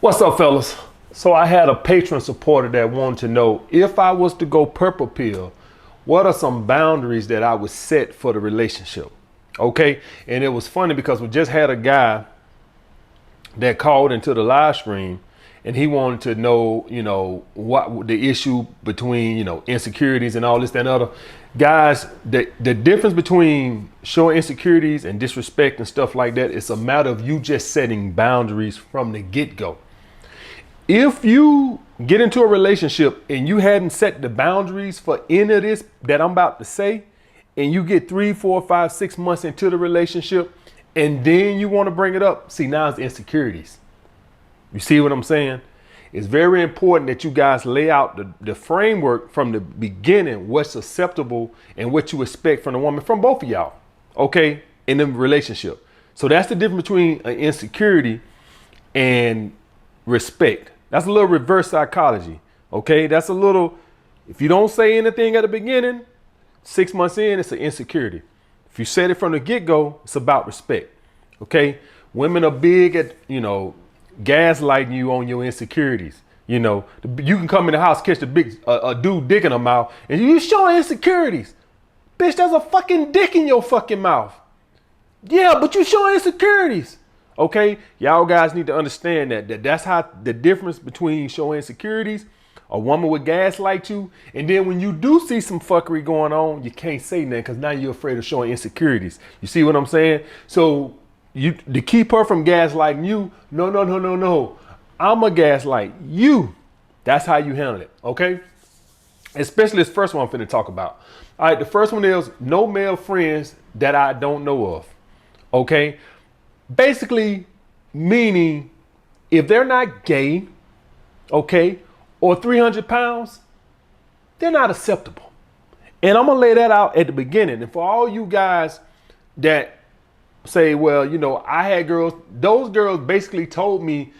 What's up, fellas? So I had a patron supporter that wanted to know if I was to go purple pill, what are some boundaries that I would set for the relationship? Okay. And it was funny because we just had a guy that called into the live stream and he wanted to know, what the issue between, insecurities and all this, that, and other. Guys, the difference between showing insecurities and disrespect and stuff like that, it's a matter of you just setting boundaries from the get-go. If you get into a relationship and you hadn't set the boundaries for any of this that I'm about to say, and you get 3, 4, 5, 6 months into the relationship, and then you want to bring it up, see, now it's insecurities. You see what I'm saying? It's very important that you guys lay out the framework from the beginning, what's acceptable and what you expect from the woman, from both of y'all, okay, in the relationship. So that's the difference between an insecurity and respect. That's a little reverse psychology, okay? That's a little, if you don't say anything at the beginning, 6 months in, it's an insecurity. If you said it from the get-go, it's about respect, okay? Women are big at, gaslighting you on your insecurities. You can come in the house, catch a dude dick in her mouth, and you showing insecurities. Bitch, there's a fucking dick in your fucking mouth. Yeah, but you showing insecurities. Okay, y'all guys need to understand that's how the difference between showing insecurities. A woman would gaslight you, and then when you do see some fuckery going on, you can't say nothing because now you're afraid of showing insecurities. You see what I'm saying? So to keep her from gaslighting you, no. I'm a gaslight you. That's how you handle it, okay? Especially this first one I'm finna talk about. All right, the first one is no male friends that I don't know of, okay? Basically meaning if they're not gay, okay, or 300 pounds, they're not acceptable. And I'm gonna lay that out at the beginning. And for all you guys that say, well, I had girls, those girls basically told me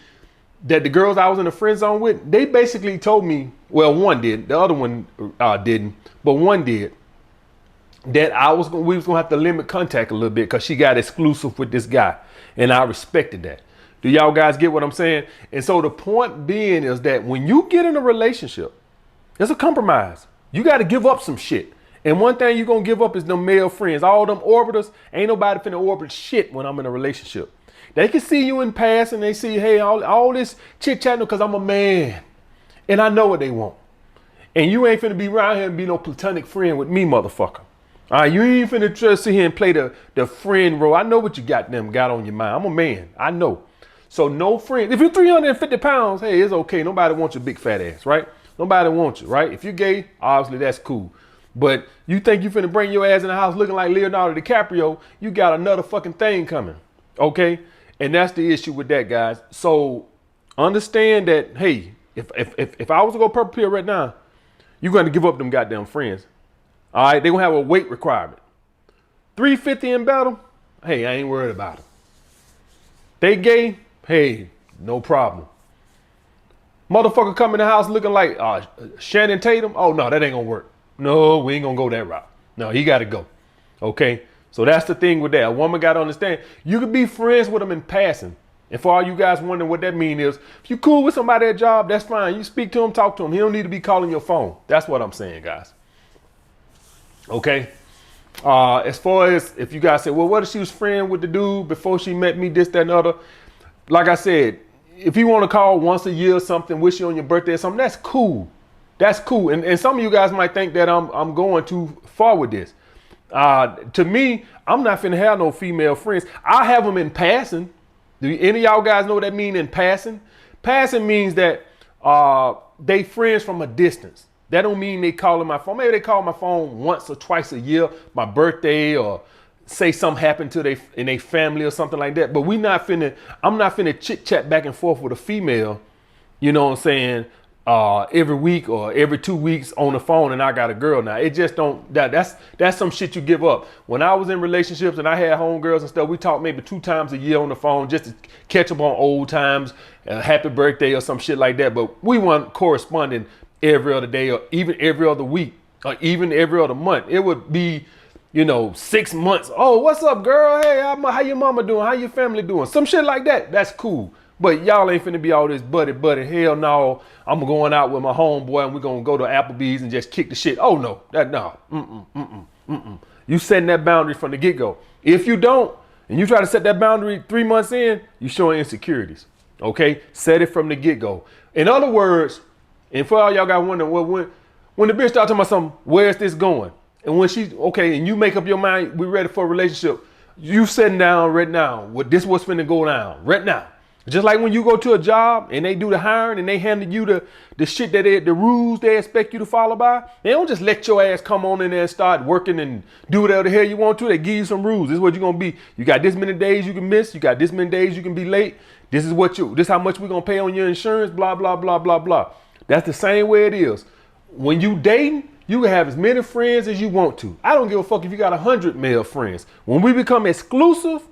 that the girls I was in the friend zone with, they basically told me, well, one did, the other one didn't, but one did, that we was gonna have to limit contact a little bit because she got exclusive with this guy. And I respected that. Do y'all guys get what I'm saying? And so the point being is that when you get in a relationship, there's a compromise. You got to give up some shit. And one thing you're going to give up is them male friends. All them orbiters, ain't nobody finna orbit shit when I'm in a relationship. They can see you in passing. They see, hey, all this chit-chatting because I'm a man. And I know what they want. And you ain't finna be around here and be no platonic friend with me, motherfucker. All right, you ain't finna just sit here and play the friend role. I know what you got on your mind. I'm a man. I know. So no friend. If you're 350 pounds, hey, it's okay. Nobody wants your big fat ass, right? Nobody wants you, right? If you're gay, obviously that's cool. But you think you finna bring your ass in the house looking like Leonardo DiCaprio, you got another fucking thing coming, okay? And that's the issue with that, guys. So understand that, hey, if I was to go purple pill right now, you're going to give up them goddamn friends. All right, they're going to have a weight requirement. 350 and better, hey, I ain't worried about it. They gay, hey, no problem. Motherfucker come in the house looking like Shannon Tatum, oh no, that ain't going to work. No, we ain't going to go that route. No, he got to go, okay? So that's the thing with that. A woman got to understand, you could be friends with them in passing. And for all you guys wondering what that mean is, if you cool with somebody at job, that's fine. You speak to him, talk to him. He don't need to be calling your phone. That's what I'm saying, guys. Okay. As far as if you guys say, well, what if she was friend with the dude before she met me, this, that, and other? Like I said, if you want to call once a year or something, wish you on your birthday or something, that's cool. That's cool. And some of you guys might think that I'm going too far with this. To me, I'm not finna have no female friends. I have them in passing. Do any of y'all guys know what that mean in passing? Passing means that they friends from a distance. That don't mean they calling my phone. Maybe they call my phone once or twice a year, my birthday, or say something happened to their family or something like that. But I'm not finna chit chat back and forth with a female, you know what I'm saying, every week or every 2 weeks on the phone, and I got a girl now. It just don't, that's some shit you give up. When I was in relationships and I had homegirls and stuff, we talked maybe 2 times a year on the phone just to catch up on old times, happy birthday or some shit like that. But we weren't corresponding every other day or even every other week or even every other month. It would be, 6 months. Oh, what's up, girl? Hey, how your mama doing? How your family doing? Some shit like that. That's cool. But y'all ain't finna be all this buddy. Hell no, I'm going out with my homeboy and we're gonna go to Applebee's and just kick the shit. Oh no, no. You setting that boundary from the get-go. If you don't, and you try to set that boundary 3 months in, you showing insecurities. Okay? Set it from the get-go. In other words, and for all y'all got wondering, well, when the bitch start talking about something, where's this going? And when she's okay, and you make up your mind, we're ready for a relationship, you sitting down right now, this what's finna go down right now. Just like when you go to a job and they do the hiring and they handle you the shit the rules they expect you to follow by, they don't just let your ass come on in there and start working and do whatever the hell you want to. They give you some rules. This is what you're gonna be. You got this many days you can miss. You got this many days you can be late. This is how much we're gonna pay on your insurance, blah, blah, blah, blah, blah. That's the same way it is. When you dating, you can have as many friends as you want to. I don't give a fuck if you got 100 male friends. When we become exclusive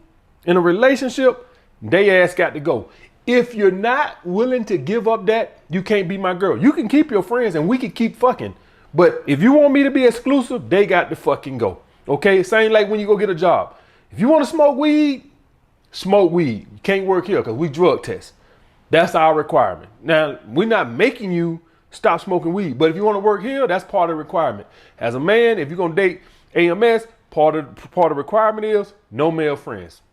in a relationship, they ass got to go. If you're not willing to give up that, you can't be my girl. You can keep your friends and we can keep fucking. But if you want me to be exclusive, they got to fucking go. Okay? Same like when you go get a job. If you want to smoke weed, smoke weed. You can't work here because we drug test. That's our requirement. Now, we're not making you stop smoking weed. But if you want to work here, that's part of the requirement. As a man, if you're going to date AMS, part of the requirement is no male friends.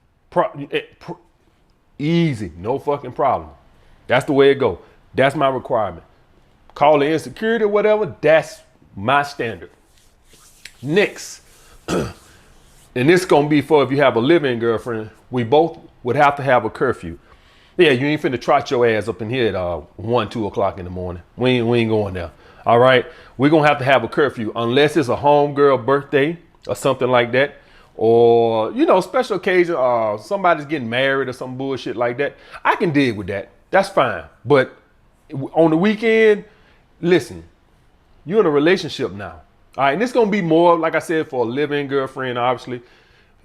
Easy, no fucking problem. That's the way it go. That's my requirement. Call it insecurity or whatever, that's my standard. Next, and this gonna be for if you have a living girlfriend, we both would have to have a curfew. Yeah, you ain't finna trot your ass up in here at 1, 2 o'clock in the morning. We ain't going there. All right, we're gonna have a curfew unless it's a homegirl birthday or something like that. Or, special occasion, somebody's getting married or some bullshit like that. I can dig with that. That's fine. But on the weekend, listen, you're in a relationship now. All right. And it's going to be more, like I said, for a living girlfriend, obviously.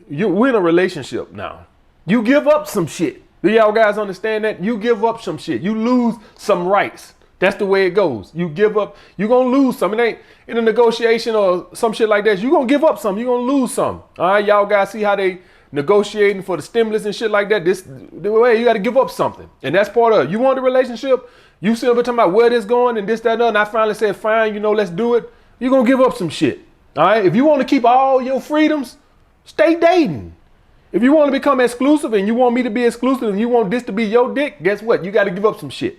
We're in a relationship now. You give up some shit. Do y'all guys understand that? You give up some shit. You lose some rights. That's the way it goes. You give up, you're going to lose some. It ain't in a negotiation or some shit like that. You're going to give up some. You're going to lose some. All right, y'all guys see how they negotiating for the stimulus and shit like that? The way you got to give up something. And that's part of it. You want a relationship? You sit up talking about where this going and this, that, and that. And I finally said, fine, let's do it. You're going to give up some shit. All right, if you want to keep all your freedoms, stay dating. If you want to become exclusive and you want me to be exclusive and you want this to be your dick, guess what? You got to give up some shit.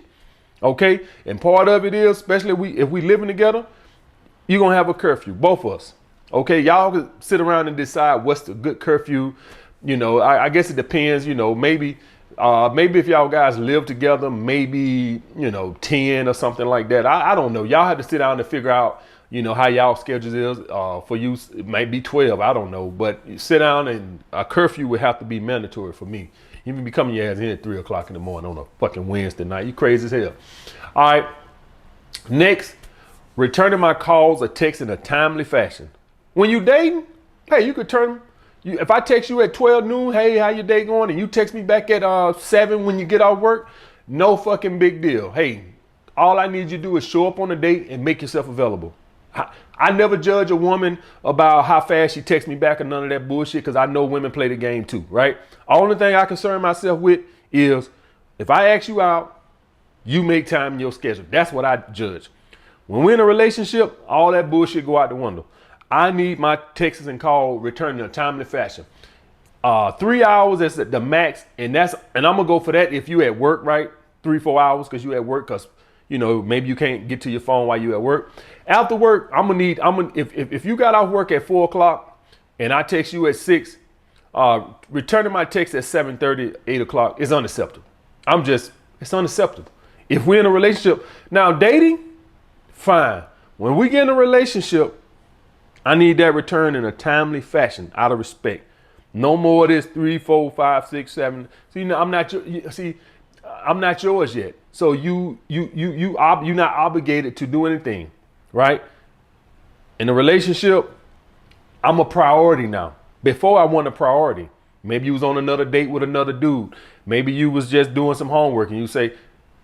Okay, and part of it is, especially if we living together, you're gonna have a curfew, both of us. Okay, y'all can sit around and decide what's the good curfew. I guess it depends. Maybe if y'all guys live together, maybe 10 or something like that. I don't know. Y'all have to sit down and figure out how y'all schedules is. For you, it might be 12. I don't know, but sit down and a curfew would have to be mandatory for me. You can be coming your ass in at 3 o'clock in the morning on a fucking Wednesday night. You crazy as hell. All right. Next, returning my calls or texts in a timely fashion. When you dating, hey, you could turn. If I text you at 12 noon, hey, how your day going? And you text me back at 7 when you get off work, no fucking big deal. Hey, all I need you to do is show up on a date and make yourself available. I never judge a woman about how fast she texts me back or none of that bullshit because I know women play the game too, right? Only thing I concern myself with is if I ask you out, you make time in your schedule. That's what I judge. When we're in a relationship, all that bullshit go out the window. I need my texts and call returned in a timely fashion. 3 hours is the max, and I'm gonna go for that if you at work, right? 3-4 hours because you at work because maybe you can't get to your phone while you at work. After work, if you got off work at 4 o'clock and I text you at 6, returning my text at 7:30, 8 o'clock is unacceptable. It's unacceptable. If we're in a relationship, now dating, fine. When we get in a relationship, I need that return in a timely fashion out of respect. No more of this 3, 4, 5, 6, 7. See, I'm not yours yet. So you're not obligated to do anything, right? In a relationship, I'm a priority now. Before I wasn't a priority. Maybe you was on another date with another dude. Maybe you was just doing some homework and you say,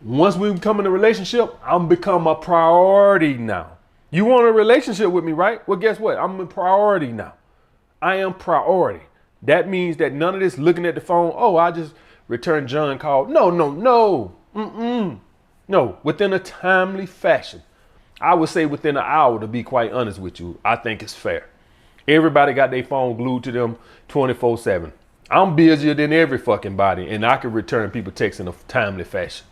once we become in a relationship, I'm become a priority now. You want a relationship with me, right? Well, guess what? I'm a priority now. I am priority. That means that none of this looking at the phone, oh, I just return John call. No. No, within a timely fashion. I would say within an hour, to be quite honest with you. I think it's fair. Everybody got their phone glued to them 24/7. I'm busier than every fucking body, and I can return people texts in a timely fashion.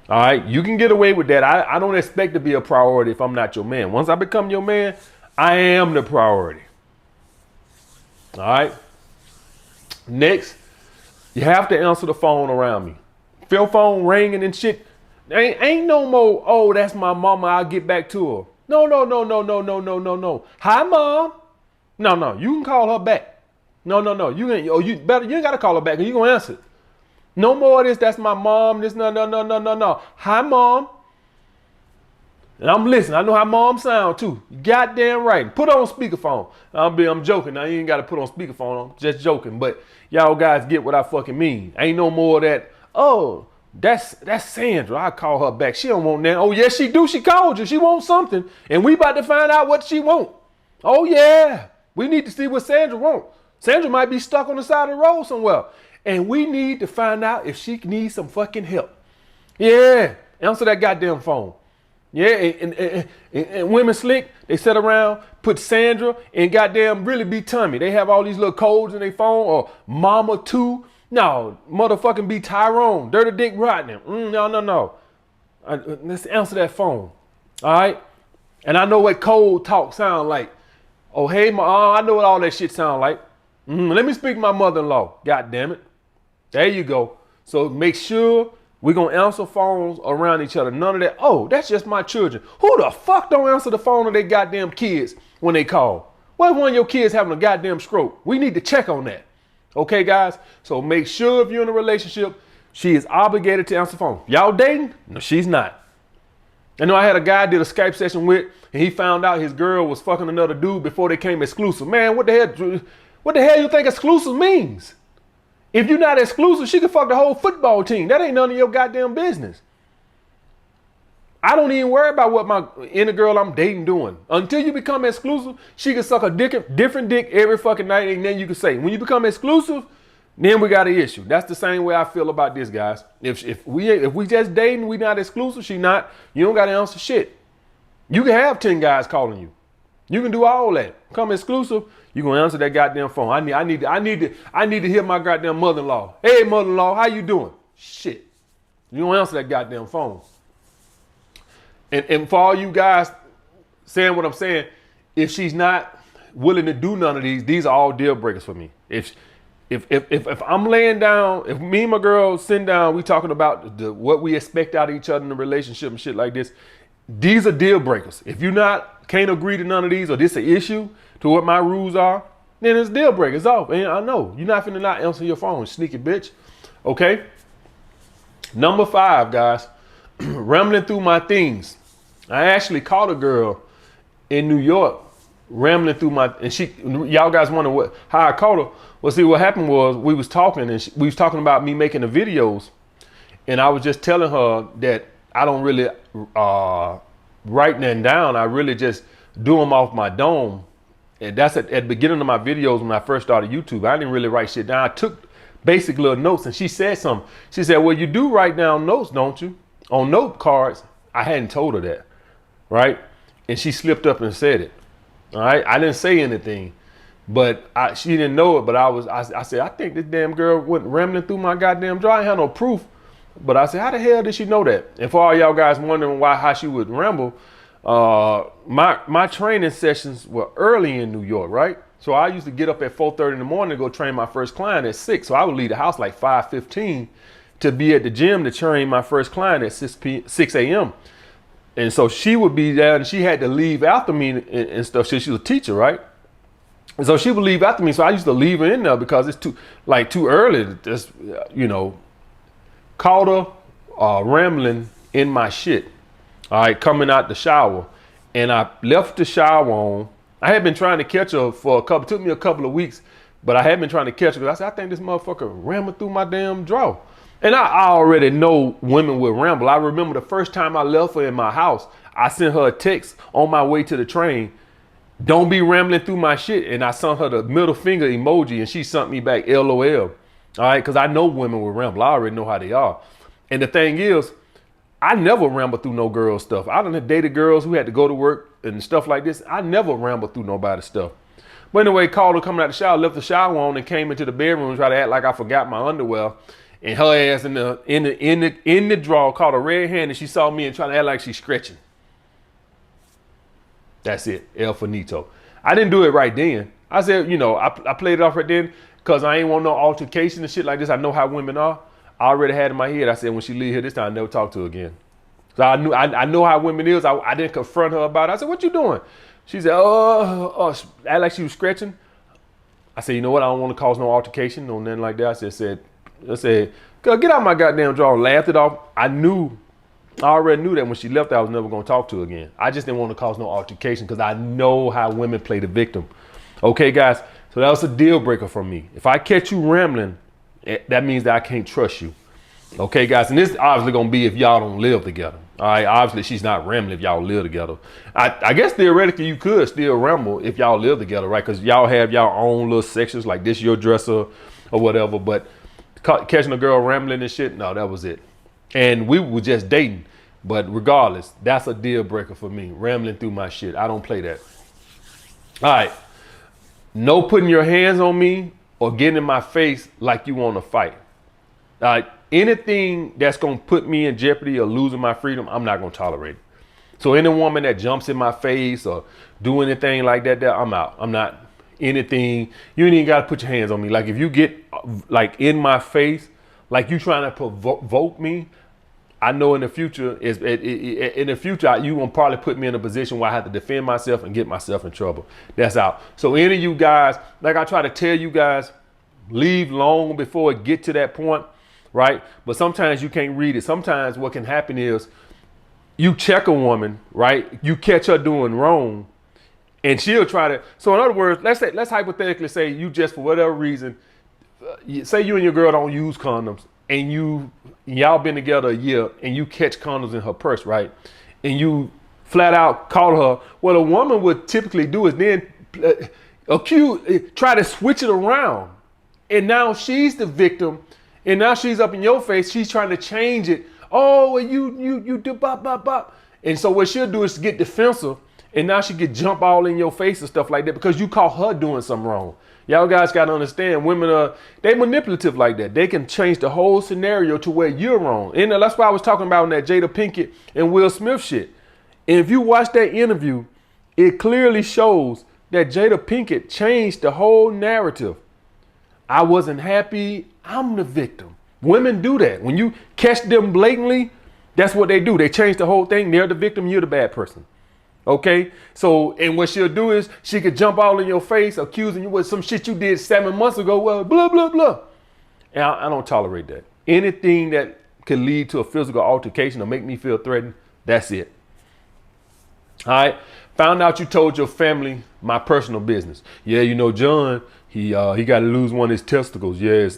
All right, you can get away with that. I don't expect to be a priority if I'm not your man. Once I become your man, I am the priority. All right. Next, you have to answer the phone around me. If your phone ringing and shit, ain't no more, oh, that's my mama, I'll get back to her. No. Hi, Mom. No, you can call her back. No. You ain't gotta call her back, you gonna answer it. No more of this, that's my mom, this, no. Hi, Mom. And I'm listening. I know how mom sound too. You goddamn right. Put on speakerphone. I'm joking. Now you ain't got to put on speakerphone. I'm just joking. But y'all guys get what I fucking mean. Ain't no more of that. Oh, that's Sandra. I call her back. She don't want that. Oh yes, she do. She called you. She wants something, and we about to find out what she want. Oh yeah, we need to see what Sandra want. Sandra might be stuck on the side of the road somewhere, and we need to find out if she needs some fucking help. Yeah, answer that goddamn phone. Yeah, and women slick, they sit around, put Sandra and goddamn really be Tommy. They have all these little codes in their phone, or Mama 2. No, motherfucking be Tyrone, Dirty Dick Rodney. No. Let's answer that phone. All right? And I know what cold talk sound like. Oh, hey, I know what all that shit sound like. Let me speak to my mother-in-law. God damn it. There you go. So make sure we're going to answer phones around each other. None of that. Oh, that's just my children. Who the fuck don't answer the phone of their goddamn kids when they call? What if one of your kids having a goddamn stroke? We need to check on that. Okay, guys? So make sure if you're in a relationship, she is obligated to answer the phone. Y'all dating? No, she's not. I know I had a guy I did a Skype session with, and he found out his girl was fucking another dude before they came exclusive. Man, what the hell you think exclusive means? If you're not exclusive, she can fuck the whole football team. That ain't none of your goddamn business. I don't even worry about what any girl I'm dating doing. Until you become exclusive, she can suck a different dick every fucking night, and then you can say, when you become exclusive, then we got an issue. That's the same way I feel about this, guys. If we just dating, we not exclusive, she not, you don't gotta answer shit. You can have 10 guys calling you. You can do all that. Come exclusive, you gonna answer that goddamn phone. I need to hear my goddamn mother-in-law. Hey, mother-in-law, how you doing? Shit. You don't answer that goddamn phone. And for all you guys saying what I'm saying, if she's not willing to do none of these are all deal breakers for me. If I'm laying down, if me and my girl sitting down, we talking about what we expect out of each other in a relationship and shit like this, these are deal breakers. If you can't agree to none of these, or this an issue to what my rules are, then it's deal breakers off. And I know you're not finna not answer your phone, sneaky bitch. Okay. Number 5, guys, rambling through my things. I actually caught a girl in New York rambling through and y'all guys wonder how I caught her. Well, see, what happened was we was talking, and we was talking about me making the videos, and I was just telling her that I don't really write nothing down. I really just do them off my dome. And that's at the beginning of my videos when I first started YouTube. I didn't really write shit down. I took basic little notes, and she said something. She said, well, you do write down notes, don't you? On note cards. I hadn't told her that, right? And she slipped up and said it. All right. I didn't say anything, but she didn't know it. But I said, I think this damn girl went rambling through my goddamn drawer. I had no proof. But I said, how the hell did she know that? And for all y'all guys wondering how she would ramble, my training sessions were early in New York, right? So I used to get up at 4:30 in the morning to go train my first client at 6. So I would leave the house like 5:15 to be at the gym to train my first client at 6 a.m. And so she would be there, and she had to leave after me and stuff. She was a teacher, right? And so she would leave after me. So I used to leave her in there because it's too early to just, caught her rambling in my shit. All right, coming out the shower. And I left the shower on. I had been trying to catch her took me a couple of weeks, but I had been trying to catch her because I said, I think this motherfucker rambled through my damn drawer. And I already know women will ramble. I remember the first time I left her in my house, I sent her a text on my way to the train. Don't be rambling through my shit. And I sent her the middle finger emoji, and she sent me back LOL. All right, because I know women will ramble. I already know how they are. And the thing is, I never ramble through no girl stuff. I done dated girls who had to go to work and stuff like this. I never ramble through nobody's stuff. But anyway, called her coming out the shower, left the shower on, and came into the bedroom and tried to act like I forgot my underwear. And her ass in the drawer caught a red hand, and she saw me and tried to act like she's stretching. That's it, El Finito. I didn't do it right then. I said, I played it off right then because I ain't want no altercation and shit like this. I know how women are. I already had in my head, I said, when she leave here this time, I'll never talk to her again. So I know how women is. I didn't confront her about it. I said, what you doing? She said, act like she was scratching. I said, you know what? I don't want to cause no altercation or nothing like that. I said, girl, get out my goddamn drawer. Laughed it off. I already knew that when she left, I was never going to talk to her again. I just didn't want to cause no altercation because I know how women play the victim. Okay, guys. So that was a deal breaker for me. If I catch you rambling, that means that I can't trust you. Okay, guys. And this is obviously going to be if y'all don't live together. All right. Obviously, she's not rambling if y'all live together. I guess theoretically you could still ramble if y'all live together, right? Because y'all have y'all own little sections like this, your dresser or whatever. But catching a girl rambling and shit, no, that was it. And we were just dating. But regardless, that's a deal breaker for me. Rambling through my shit. I don't play that. All right. No putting your hands on me or getting in my face like you want to fight. All right. Anything that's going to put me in jeopardy or losing my freedom, I'm not going to tolerate it. So any woman that jumps in my face or do anything like that, I'm out. I'm not anything. You ain't even got to put your hands on me. Like if you get like in my face, like you trying to provoke me, I know in the future you won't probably put me in a position where I have to defend myself and get myself in trouble. That's out. So any of you guys, like I try to tell you guys, leave long before it get to that point. Right. But sometimes you can't read it. Sometimes what can happen is you check a woman, right? You catch her doing wrong and she'll try to. So in other words, let's hypothetically say you just for whatever reason, say you and your girl don't use condoms and y'all been together a year and you catch condoms in her purse. Right. And you flat out call her. What a woman would typically do is then try to switch it around. And now she's the victim. And now she's up in your face. She's trying to change it. Oh, you do bop, bop, bop. And so what she'll do is get defensive. And now she get jump all in your face and stuff like that because you caught her doing something wrong. Y'all guys got to understand women they manipulative like that. They can change the whole scenario to where you're wrong. And that's why I was talking about in that Jada Pinkett and Will Smith shit. And if you watch that interview, it clearly shows that Jada Pinkett changed the whole narrative. I wasn't happy. I'm the victim. Women do that. When you catch them blatantly, that's what they do. They change the whole thing. They're the victim. You're the bad person. Okay. So, and what she'll do is she could jump all in your face, accusing you with some shit you did 7 months ago. Well, blah, blah, blah. And I don't tolerate that. Anything that could lead to a physical altercation or make me feel threatened, that's it. All right. Found out you told your family my personal business. Yeah, John, he got to lose one of his testicles. Yes,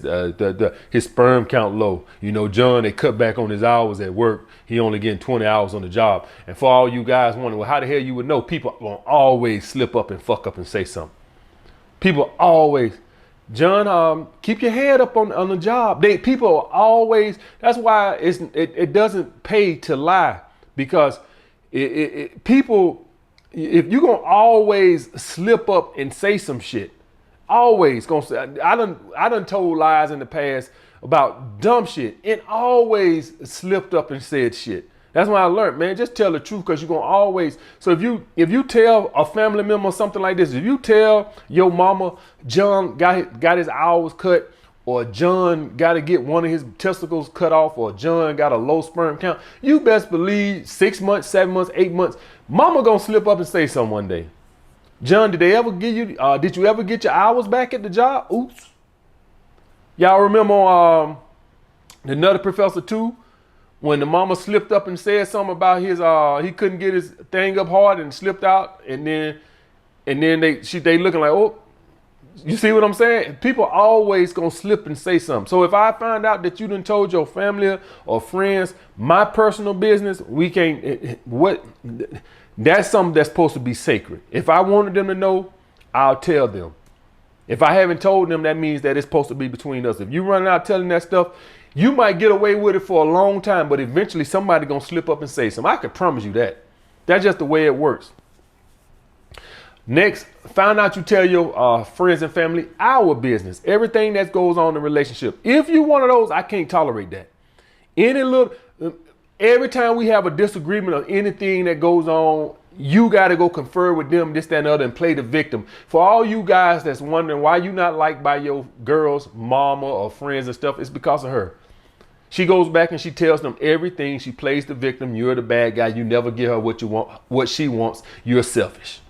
his sperm count low. John, they cut back on his hours at work. He only getting 20 hours on the job. And for all you guys wondering, well, how the hell you would know? People will always slip up and fuck up and say something. People always, John, keep your head up on the job. People always. That's why it doesn't pay to lie because people. If you're gonna always slip up and say some shit, always gonna say, I done told lies in the past about dumb shit and always slipped up and said shit. That's why I learned, man, just tell the truth because you're gonna always. So if you tell a family member something like this, if you tell your mama John got his hours cut, or John got to get one of his testicles cut off, or John got a low sperm count, you best believe 6 months, 7 months, 8 months, mama gonna slip up and say something one day. John, did you ever get your hours back at the job? Oops. Y'all remember the Nutty Professor 2? When the mama slipped up and said something about his, he couldn't get his thing up hard and slipped out, and then they looking like, oh, you see what I'm saying? People always gonna slip and say something. So if I find out that you done told your family or friends my personal business, we can't. That's something that's supposed to be sacred. If I wanted them to know, I'll tell them. If I haven't told them, that means that it's supposed to be between us. If you run out telling that stuff, you might get away with it for a long time, but eventually somebody gonna slip up and say something. I can promise you that. That's just the way it works. Next, find out you tell your friends and family our business. Everything that goes on in the relationship. If you one of those, I can't tolerate that. Every time we have a disagreement or anything that goes on, you got to go confer with them, this, that, and other, and play the victim. For all you guys that's wondering why you not liked by your girl's mama or friends and stuff, it's because of her. She goes back and she tells them everything. She plays the victim. You're the bad guy. You never give her what you want, what she wants. You're selfish.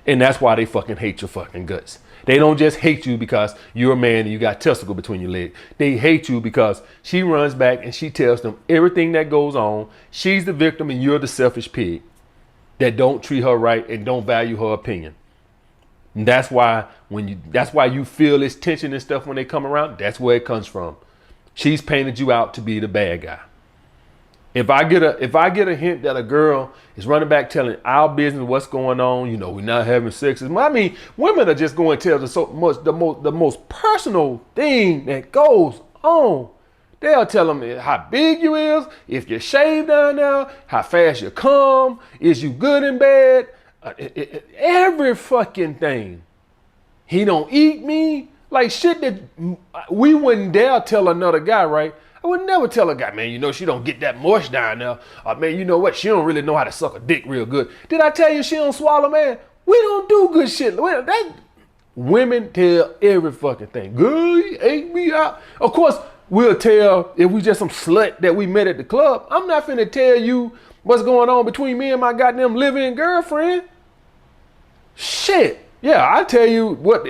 And that's why they fucking hate your fucking guts. They don't just hate you because you're a man and you got testicle between your legs. They hate you because she runs back and she tells them everything that goes on. She's the victim and you're the selfish pig that don't treat her right and don't value her opinion. And that's why you feel this tension and stuff when they come around. That's where it comes from. She's painted you out to be the bad guy. If I get a hint that a girl is running back telling our business what's going on, you know, we're not having sex. I mean, women are just going to tell the most personal thing that goes on. They'll tell them how big you is, if you shave down there, how fast you come, is you good in bed, every fucking thing. He don't eat me, like shit that we wouldn't dare tell another guy, right? I would never tell a guy, man, you know, she don't get that mush down there. Or, man, you know what? She don't really know how to suck a dick real good. Did I tell you she don't swallow, man? We don't do good shit. Women tell every fucking thing. Girl, you ate me out. Of course, we'll tell if we just some slut that we met at the club. I'm not finna tell you what's going on between me and my goddamn living girlfriend. Shit. Yeah, I tell you what,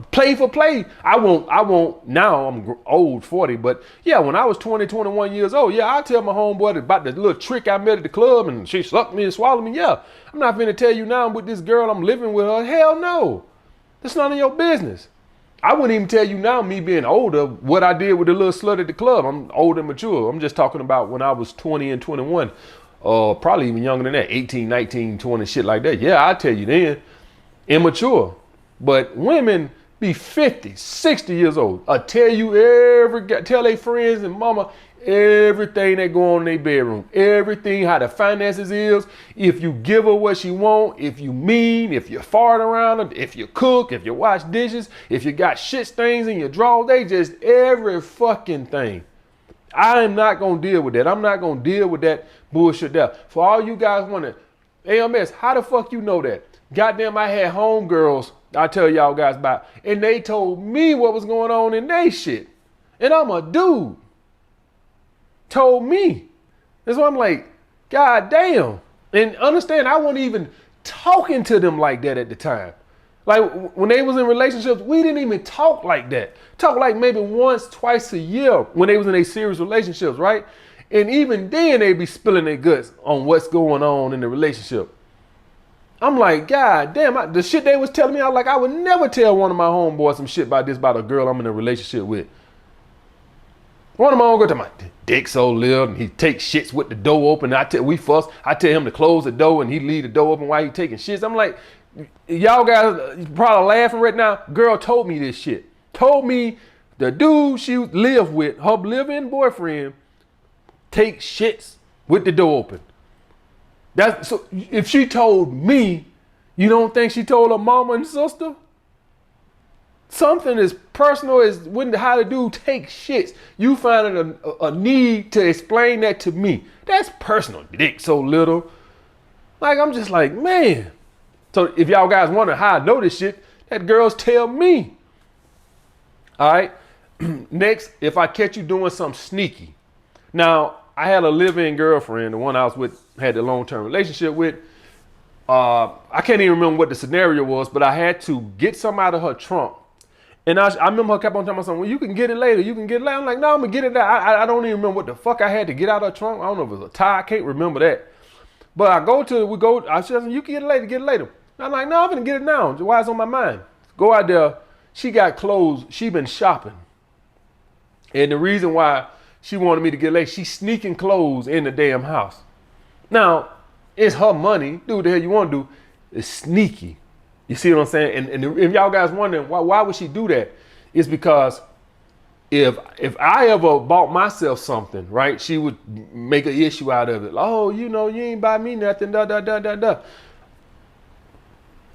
play for play. I won't, now I'm old, 40, but yeah, when I was 20, 21 years old, yeah, I tell my homeboy about the little trick I met at the club and she sucked me and swallowed me. Yeah, I'm not finna tell you now I'm with this girl, I'm living with her. Hell no. That's none of your business. I wouldn't even tell you now, me being older, what I did with the little slut at the club. I'm old and mature. I'm just talking about when I was 20 and 21, probably even younger than that, 18, 19, 20, shit like that. Yeah, I tell you then. Immature. But women be 50, 60 years old. I tell their friends and mama everything that go on in their bedroom. Everything, how the finances is. If you give her what she want, if you mean, if you fart around her, if you cook, if you wash dishes, if you got shit stains in your drawers, they just every fucking thing. I am not going to deal with that. I'm not going to deal with that bullshit there. For all you guys wondering, AMS, how the fuck you know that? Goddamn, I had homegirls I tell y'all guys about, and they told me what was going on in they shit. And I'm a dude. Told me. That's why I'm like, God damn. And understand, I wasn't even talking to them like that at the time. Like when they was in relationships, we didn't even talk like that. Talk like maybe once, twice a year when they was in a serious relationships, right? And even then they be spilling their guts on what's going on in the relationship. I'm like, God damn, the shit they was telling me, I was like, I would never tell one of my homeboys some shit about this, about a girl I'm in a relationship with. One of my homeboys tell my dick so little, and he takes shits with the door open. We fuss. I tell him to close the door, and he leave the door open while he taking shits. I'm like, y'all guys probably laughing right now. Girl told me this shit. Told me the dude she lived with, her living boyfriend, take shits with the door open. So if she told me, you don't think she told her mama and sister? Something as personal as how the dude takes shits. You finding a need to explain that to me. That's personal. Dick so little. Like, I'm just like, man. So if y'all guys wonder how I know this shit, that girls tell me. All right. Next, if I catch you doing something sneaky. Now, I had a live-in girlfriend, the one I was with, had a long-term relationship with. I can't even remember what the scenario was, but I had to get some out of her trunk. And I remember her kept on telling me something, well, you can get it later. You can get it later. I'm like, no, I'm going to get it now. I don't even remember what the fuck I had to get out of her trunk. I don't know if it was a tie. I can't remember that. But I said, you can get it later. I'm like, no, I'm going to get it now. Why it's on my mind? Go out there. She got clothes. She been shopping. And the reason why she wanted me to get late, she's sneaking clothes in the damn house. Now, it's her money. Do what the hell you want to do. It's sneaky. You see what I'm saying? And if y'all guys wondering why would she do that, it's because if I ever bought myself something, right, she would make an issue out of it. Oh, you know, you ain't buy me nothing, da da da da da.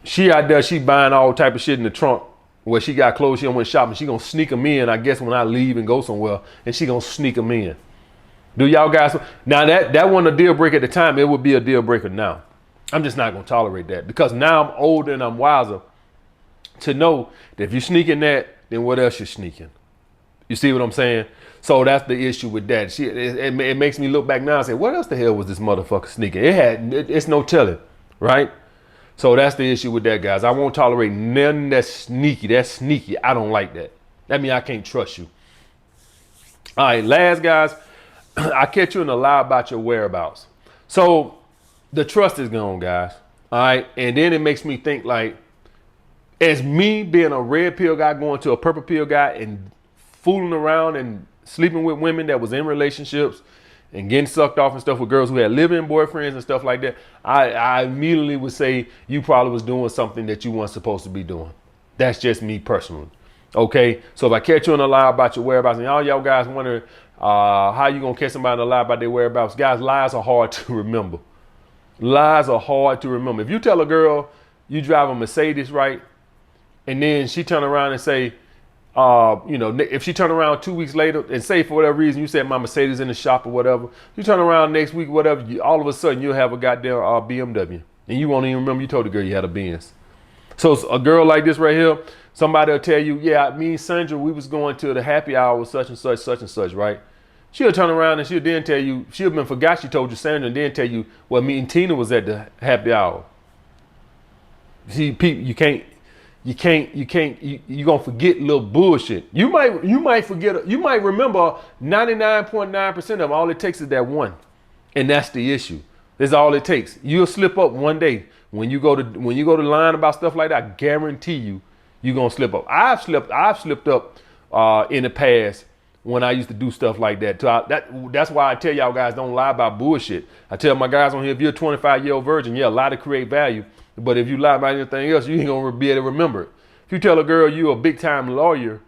She out there, she buying all type of shit in the trunk where she got clothes, she went shopping. She gonna sneak them in, I guess, when I leave and go somewhere, and she gonna sneak them in. Do y'all guys, now that wasn't a deal breaker at the time, it would be a deal breaker now. I'm just not gonna tolerate that because now I'm older and I'm wiser to know that if you're sneaking that, then what else you're sneaking? You see what I'm saying? So that's the issue with that. It makes me look back now and say, what else the hell was this motherfucker sneaking? It's no telling, right? So that's the issue with that, guys. I won't tolerate none that's sneaky. That's sneaky. I don't like that. That means I can't trust you. All right, last, guys, I catch you in a lie about your whereabouts. So the trust is gone, guys. All right, and then it makes me think like, as me being a red pill guy going to a purple pill guy and fooling around and sleeping with women that was in relationships and getting sucked off and stuff with girls who had live-in boyfriends and stuff like that, I immediately would say you probably was doing something that you weren't supposed to be doing. That's just me personally. Okay, so if I catch you in a lie about your whereabouts, and all y'all guys wonder how you gonna catch somebody in a lie about their whereabouts, guys, lies are hard to remember. Lies are hard to remember. If you tell a girl you drive a Mercedes, right, and then she turn around and say, you know, if she turn around 2 weeks later and say for whatever reason you said my Mercedes in the shop or whatever, you turn around next week, whatever, all of a sudden you'll have a goddamn BMW, and you won't even remember you told the girl you had a Benz. So a girl like this right here, somebody will tell you, yeah, me and Sandra, we was going to the happy hour with such and such, right? She'll turn around and she'll then tell you, she'll been forgot she told you Sandra, and then tell you, well, me and Tina was at the happy hour. See, people, you're gonna forget little bullshit. You might forget, you might remember 99.9% of them. All it takes is that one. And that's the issue. That's all it takes. You'll slip up one day. When you go to line about stuff like that, I guarantee you're gonna slip up. I've slipped up in the past when I used to do stuff like that. That's why I tell y'all guys, don't lie about bullshit. I tell my guys on here, if you're a 25-year-old virgin, yeah, lie to create value. But if you lie about anything else, you ain't gonna be able to remember it. If you tell a girl you're a big time lawyer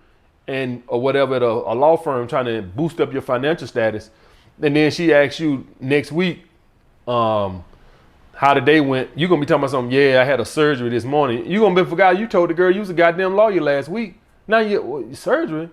or whatever at a law firm trying to boost up your financial status, and then she asks you next week how the day went, you're gonna be talking about something, yeah, I had a surgery this morning. You're gonna be forgot you told the girl you was a goddamn lawyer last week. Now surgery?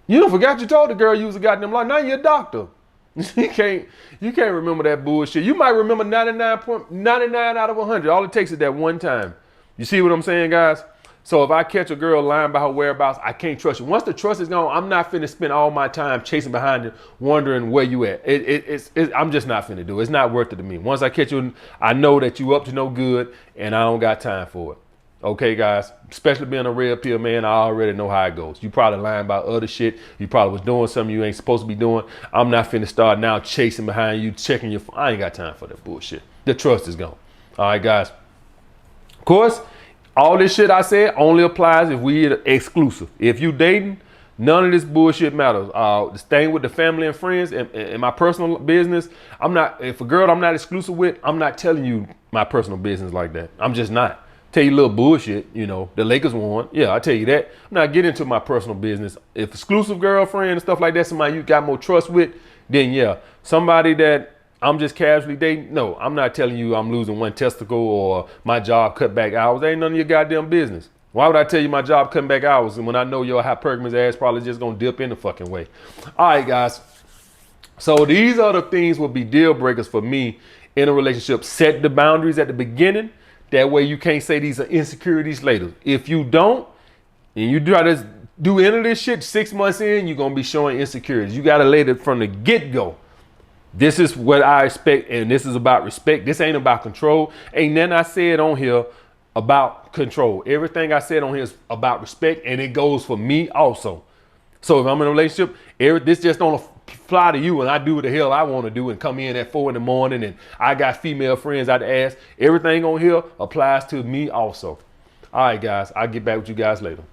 You don't forgot you told the girl you was a goddamn lawyer. Now you're a doctor. You can't remember that bullshit. You might remember 99.99 out of 100. All it takes is that one time. You see what I'm saying, guys? So if I catch a girl lying about her whereabouts, I can't trust you. Once the trust is gone, I'm not finna spend all my time chasing behind you, wondering where you at. I'm just not finna do it. It's not worth it to me. Once I catch you, I know that you up to no good, and I don't got time for it. Okay, guys, especially being a red pill man, I already know how it goes. You probably lying about other shit. You probably was doing something you ain't supposed to be doing. I'm not finna start now chasing behind you, checking your phone. I ain't got time for that bullshit. The trust is gone. All right, guys. Of course, all this shit I said only applies if we exclusive. If you dating, none of this bullshit matters. Staying with the family and friends and my personal business, if a girl I'm not exclusive with, I'm not telling you my personal business like that. I'm just not. Tell you a little bullshit, you know, the Lakers won. Yeah, I tell you that. I'm not getting into my personal business. If exclusive girlfriend and stuff like that, somebody you got more trust with, then yeah. Somebody that I'm just casually dating, no, I'm not telling you I'm losing one testicle or my job cut back hours. That ain't none of your goddamn business. Why would I tell you my job cutting back hours when I know your hypergamous ass probably just gonna dip in the fucking way? All right, guys. So these are the things will be deal breakers for me in a relationship. Set the boundaries at the beginning. That way you can't say these are insecurities later. If you don't, and you try to do any of this shit 6 months in, you're going to be showing insecurities. You got to lay it from the get-go. This is what I expect, and this is about respect. This ain't about control. Ain't nothing I said on here about control. Everything I said on here is about respect, and it goes for me also. So if I'm in a relationship, this just don't fly to you and I do what the hell I want to do and come in at 4 a.m. and I got female friends out the ass. Everything on here applies to me also. All right, guys, I'll get back with you guys later.